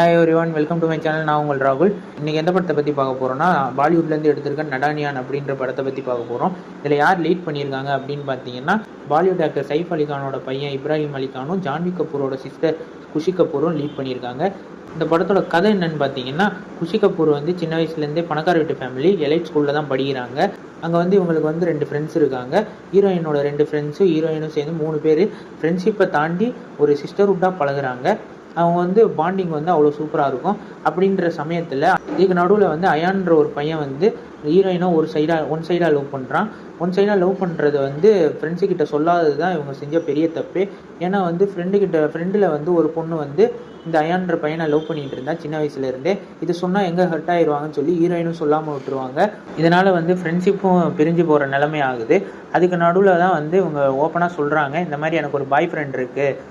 Hi everyone, welcome to my channel. நான் உங்கள் ராகுல். இன்றைக்கி எந்த படத்தை பற்றி பார்க்க போகிறோன்னா, பாலிவுட்லேருந்து எடுத்திருக்க நடானியான் அப்படின்ற படத்தை பற்றி பார்க்க போகிறோம். இதில் யார் லீட் பண்ணியிருக்காங்க அப்படின்னு பார்த்தீங்கன்னா, பாலிவுட் ஆக்டர் சைஃப் அலிகானோட பையன் இப்ராஹிம் அலிகானும் ஜான்வி கபூரோட சிஸ்டர் குஷி கபூரும் லீட் பண்ணியிருக்காங்க. இந்த படத்தோட கதை என்னன்னு பார்த்தீங்கன்னா, குஷி கபூர் வந்து சின்ன வயசுலேருந்தே பணக்கார வீட்டு ஃபேமிலி, எலைட் ஸ்கூலில் தான் படிக்கிறாங்க. அங்கே வந்து இவங்களுக்கு வந்து 2 ஃப்ரெண்ட்ஸ் இருக்காங்க. ஹீரோயினோட 2 ஃப்ரெண்ட்ஸும் ஹீரோயினும் சேர்ந்து 3 பேர் ஃப்ரெண்ட்ஷிப்பை தாண்டி ஒரு சிஸ்டர்ஹுட்டாக பழகுறாங்க. அவங்க வந்து பாண்டிங் வந்து அவ்வளோ சூப்பராக இருக்கும். அப்படின்ற சமயத்தில் இதுக்கு நடுவில் வந்து அயான்ற ஒரு பையன் வந்து ஹீரோயினை ஒன் சைடாக லவ் பண்ணுறான். ஒன் சைடாக லவ் பண்ணுறது வந்து ஃப்ரெண்ட்ஸுக்கிட்ட சொல்லாதது தான் இவங்க செஞ்ச பெரிய தப்பு. ஏன்னா வந்து ஃப்ரெண்டில் வந்து ஒரு பொண்ணு வந்து இந்த அயான்ற பையனை லவ் பண்ணிகிட்டு இருந்தா சின்ன வயசுலேருந்தே. இது சொன்னால் எங்கே ஹர்ட் ஆயிடுவாங்கன்னு சொல்லி ஹீரோயினும் சொல்லாமல் விட்டுருவாங்க. இதனால் வந்து ஃப்ரெண்ட்ஷிப்பும் பிரிஞ்சு போகிற நிலைமை ஆகுது. அதுக்கு நடுவில் தான் வந்து இவங்க ஓப்பனாக சொல்கிறாங்க, இந்த மாதிரி எனக்கு ஒரு பாய் ஃப்ரெண்ட் இருக்குது,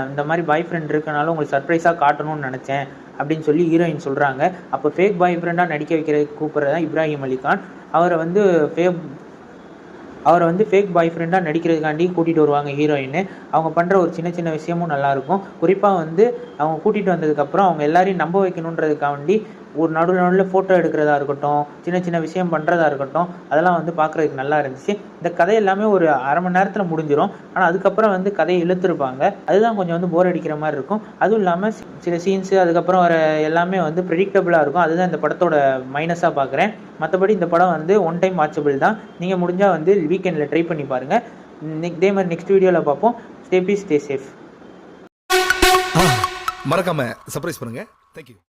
இந்த மாதிரி பாய் ஃப்ரெண்ட் இருக்கனால உங்களுக்கு சர்ப்ரைஸாக காட்டணும்னு நினச்சேன் அப்படின்னு சொல்லி ஹீரோயின் சொல்கிறாங்க. அப்போ ஃபேக் பாய் ஃப்ரெண்டாக நடிக்க வைக்கிறதுக்கு கூப்பிட்றதான் இப்ராஹிம் அலிகான். அவரை வந்து ஃபேக் பாய் ஃப்ரெண்டாக நடிக்கிறதுக்காண்டி கூட்டிகிட்டு வருவாங்க ஹீரோயின். அவங்க பண்ணுற ஒரு சின்ன சின்ன விஷயமும் நல்லாயிருக்கும். குறிப்பாக வந்து அவங்க கூட்டிகிட்டு வந்ததுக்கப்புறம் அவங்க எல்லாரையும் நம்ப வைக்கணுன்றதுக்காண்டி ஒரு நடுவில் ஃபோட்டோ எடுக்கிறதா இருக்கட்டும், சின்ன சின்ன விஷயம் பண்ணுறதா இருக்கட்டும், அதெல்லாம் வந்து பார்க்குறதுக்கு நல்லா இருந்துச்சு. இந்த கதை எல்லாமே ஒரு அரை மணி நேரத்தில் முடிஞ்சிடும். ஆனால் அதுக்கப்புறம் வந்து கதையை இழுத்துருப்பாங்க. அதுதான் கொஞ்சம் வந்து போர் அடிக்கிற மாதிரி இருக்கும். அதுவும் இல்லாமல் சில சீன்ஸு அதுக்கப்புறம் வர எல்லாமே வந்து ப்ரெடிக்டபுளாக இருக்கும். அதுதான் இந்த படத்தோட மைனஸாக பார்க்குறேன். மற்றபடி இந்த படம் வந்து ஒன் டைம் வாட்சபிள் தான். நீங்கள் முடிஞ்சால் வந்து வீக்கெண்டில் ட்ரை பண்ணி பாருங்கள். இதே மாதிரி நெக்ஸ்ட் வீடியோவில் பார்ப்போம். Stay peace, stay safe. மறக்காம சர்ப்ரைஸ் பண்ணுங்க. தேங்க்யூ.